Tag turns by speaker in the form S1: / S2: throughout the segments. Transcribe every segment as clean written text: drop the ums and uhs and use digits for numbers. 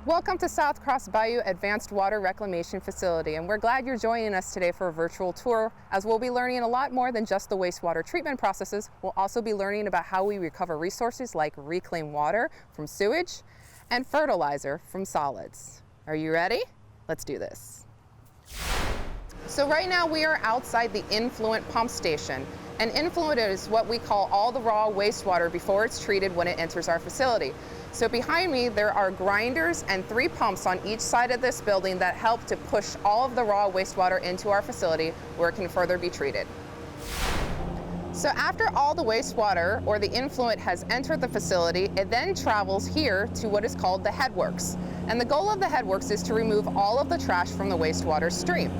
S1: Welcome to South Cross Bayou Advanced Water Reclamation Facility, and we're glad you're joining us today for a virtual tour, as we'll be learning a lot more than just the wastewater treatment processes. We'll also be learning about how we recover resources like reclaimed water from sewage and fertilizer from solids. Are you ready? Let's do this. So right now we are outside the influent pump station. And influent is what we call all the raw wastewater before it's treated when it enters our facility. So behind me, there are grinders and 3 pumps on each side of this building that help to push all of the raw wastewater into our facility where it can further be treated. So after all the wastewater or the influent has entered the facility, it then travels here to what is called the headworks. And the goal of the headworks is to remove all of the trash from the wastewater stream.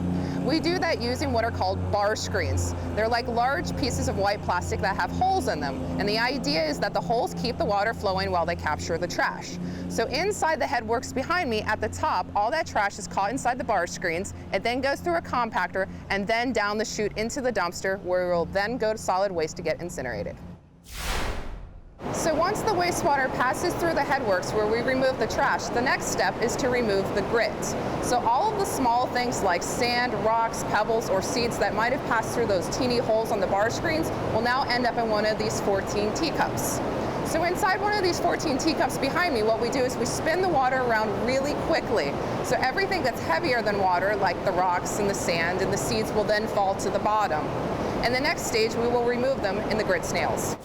S1: We do that using what are called bar screens. They're like large pieces of white plastic that have holes in them. And the idea is that the holes keep the water flowing while they capture the trash. So inside the headworks behind me at the top, all that trash is caught inside the bar screens. It then goes through a compactor and then down the chute into the dumpster, where it will then go to solid waste to get incinerated. So once the wastewater passes through the headworks where we remove the trash, the next step is to remove the grit. So all of the small things like sand, rocks, pebbles, or seeds that might have passed through those teeny holes on the bar screens will now end up in one of these 14 teacups. So inside one of these 14 teacups behind me, what we do is we spin the water around really quickly. So everything that's heavier than water, like the rocks and the sand and the seeds, will then fall to the bottom. And the next stage, we will remove them in the grit snails.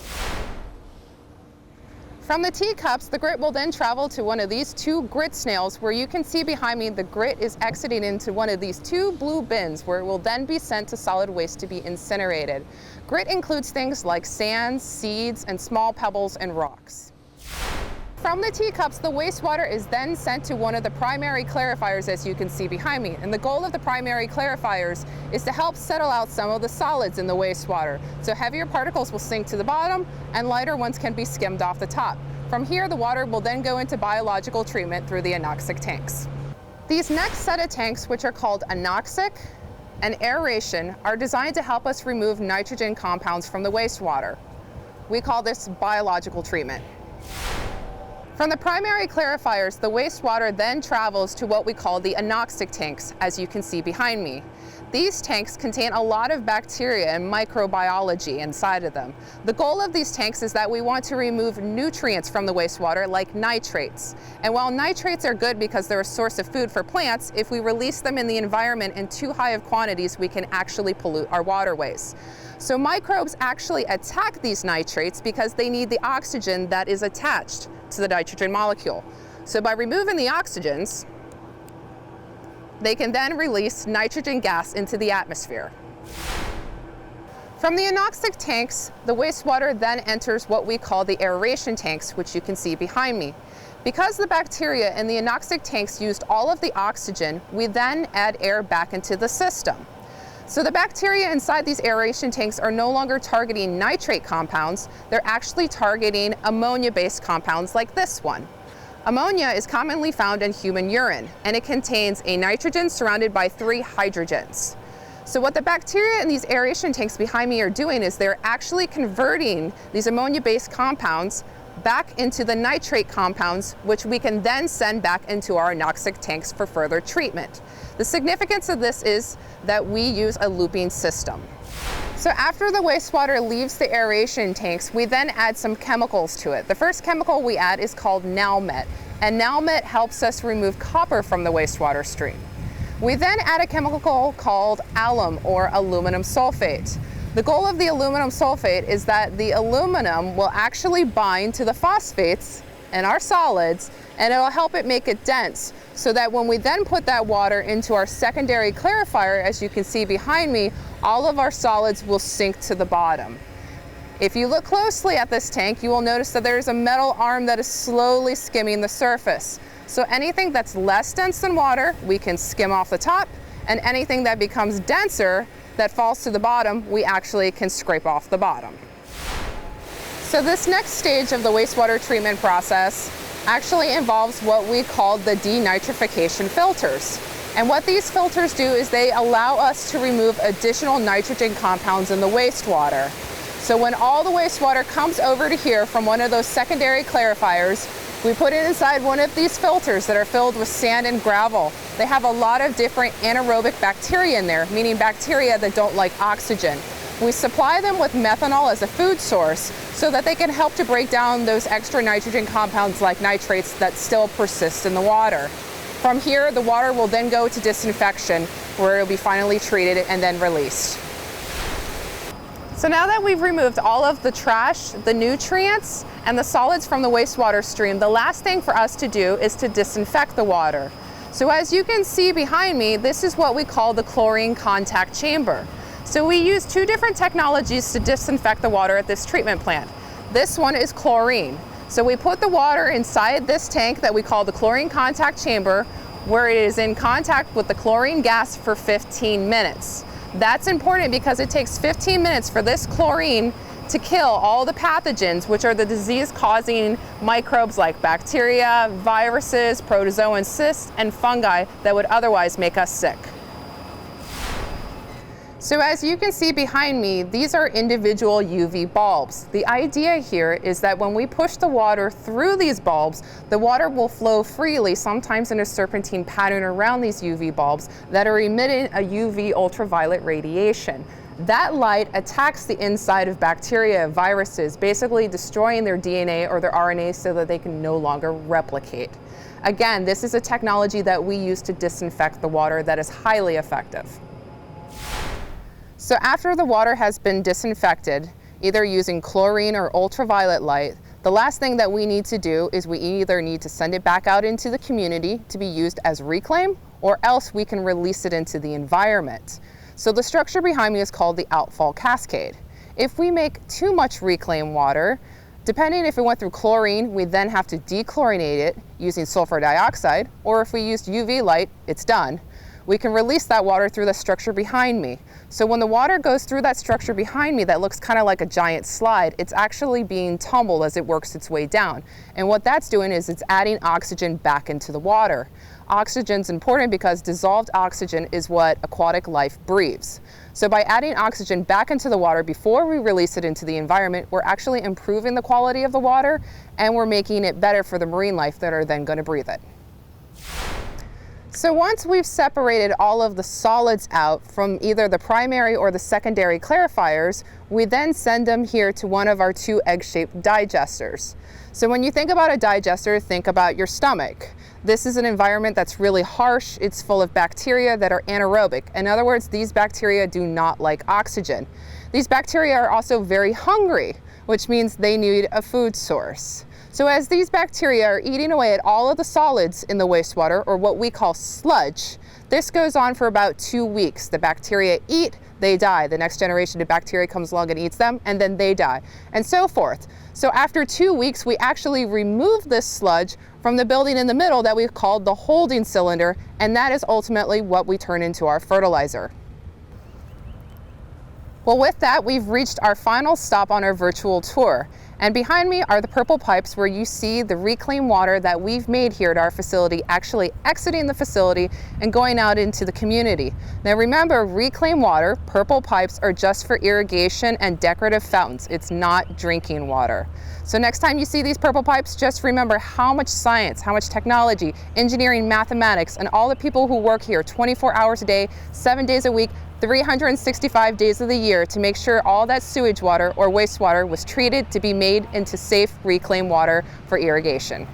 S1: From the teacups, the grit will then travel to one of these 2 grit snails, where you can see behind me the grit is exiting into one of these 2 blue bins, where it will then be sent to solid waste to be incinerated. Grit includes things like sands, seeds, and small pebbles and rocks. From the teacups, the wastewater is then sent to one of the primary clarifiers, as you can see behind me. And the goal of the primary clarifiers is to help settle out some of the solids in the wastewater. So heavier particles will sink to the bottom and lighter ones can be skimmed off the top. From here, the water will then go into biological treatment through the Anoxic tanks. These next set of tanks, which are called Anoxic and Aeration, are designed to help us remove nitrogen compounds from the wastewater. We call this biological treatment. From the primary clarifiers, the wastewater then travels to what we call the Anoxic tanks, as you can see behind me. These tanks contain a lot of bacteria and microbiology inside of them. The goal of these tanks is that we want to remove nutrients from the wastewater, like nitrates. And while nitrates are good because they're a source of food for plants, if we release them in the environment in too high of quantities, we can actually pollute our waterways. So microbes actually attack these nitrates because they need the oxygen that is attached to the nitrogen molecule. So by removing the oxygens, they can then release nitrogen gas into the atmosphere. From the Anoxic tanks, the wastewater then enters what we call the aeration tanks, which you can see behind me. Because the bacteria in the Anoxic tanks used all of the oxygen, we then add air back into the system. So the bacteria inside these aeration tanks are no longer targeting nitrate compounds, they're actually targeting ammonia-based compounds like this one. Ammonia is commonly found in human urine, and it contains a nitrogen surrounded by 3 hydrogens. So what the bacteria in these aeration tanks behind me are doing is they're actually converting these ammonia-based compounds back into the nitrate compounds, which we can then send back into our Anoxic tanks for further treatment. The significance of this is that we use a looping system. So after the wastewater leaves the aeration tanks, we then add some chemicals to it. The first chemical we add is called Nalmet, and Nalmet helps us remove copper from the wastewater stream. We then add a chemical called alum, or aluminum sulfate. The goal of the aluminum sulfate is that the aluminum will actually bind to the phosphates in our solids, and it'll help it make it dense, so that when we then put that water into our secondary clarifier, as you can see behind me, all of our solids will sink to the bottom. If you look closely at this tank, you will notice that there's a metal arm that is slowly skimming the surface. So anything that's less dense than water, we can skim off the top, and anything that becomes denser, that falls to the bottom, we actually can scrape off the bottom. So this next stage of the wastewater treatment process actually involves what we call the Denitrification Filters. And what these filters do is they allow us to remove additional nitrogen compounds in the wastewater. So when all the wastewater comes over to here from one of those secondary clarifiers, We put it inside one of these filters that are filled with sand and gravel. They have a lot of different anaerobic bacteria in there, meaning bacteria that don't like oxygen. We supply them with methanol as a food source so that they can help to break down those extra nitrogen compounds like nitrates that still persist in the water. From here, the water will then go to disinfection, where it will be finally treated and then released. So now that we've removed all of the trash, the nutrients, and the solids from the wastewater stream, the last thing for us to do is to disinfect the water. So as you can see behind me, this is what we call the chlorine contact chamber. So we use two different technologies to disinfect the water at this treatment plant. This one is chlorine. So we put the water inside this tank that we call the chlorine contact chamber, where it is in contact with the chlorine gas for 15 minutes. That's important because it takes 15 minutes for this chlorine to kill all the pathogens, which are the disease-causing microbes like bacteria, viruses, protozoan cysts, and fungi that would otherwise make us sick. So as you can see behind me, these are individual UV bulbs. The idea here is that when we push the water through these bulbs, the water will flow freely, sometimes in a serpentine pattern around these UV bulbs that are emitting a UV ultraviolet radiation. That light attacks the inside of bacteria, viruses, basically destroying their DNA or their RNA so that they can no longer replicate. Again, this is a technology that we use to disinfect the water that is highly effective. So after the water has been disinfected, either using chlorine or ultraviolet light, the last thing that we need to do is we either need to send it back out into the community to be used as reclaim, or else we can release it into the environment. So the structure behind me is called the outfall cascade. If we make too much reclaimed water, depending if it went through chlorine, we then have to dechlorinate it using sulfur dioxide, or if we used UV light, it's done. We can release that water through the structure behind me. So when the water goes through that structure behind me that looks kind of like a giant slide, it's actually being tumbled as it works its way down. And what that's doing is it's adding oxygen back into the water. Oxygen's important because dissolved oxygen is what aquatic life breathes. So by adding oxygen back into the water before we release it into the environment, we're actually improving the quality of the water, and we're making it better for the marine life that are then going to breathe it. So once we've separated all of the solids out from either the primary or the secondary clarifiers, we then send them here to one of our two egg-shaped digesters. So when you think about a digester, think about your stomach. This is an environment that's really harsh. It's full of bacteria that are anaerobic. In other words, these bacteria do not like oxygen. These bacteria are also very hungry, which means they need a food source. So as these bacteria are eating away at all of the solids in the wastewater, or what we call sludge, this goes on for about 2 weeks. The bacteria eat, they die. The next generation of bacteria comes along and eats them, and then they die, and so forth. So after 2 weeks, we actually remove this sludge from the building in the middle that we've called the holding cylinder, and that is ultimately what we turn into our fertilizer. Well, with that, we've reached our final stop on our virtual tour. And behind me are the purple pipes where you see the reclaimed water that we've made here at our facility actually exiting the facility and going out into the community. Now remember, reclaimed water, purple pipes, are just for irrigation and decorative fountains. It's not drinking water. So next time you see these purple pipes, just remember how much science, how much technology, engineering, mathematics, and all the people who work here 24 hours a day, 7 days a week, 365 days of the year to make sure all that sewage water or wastewater was treated to be made into safe reclaimed water for irrigation.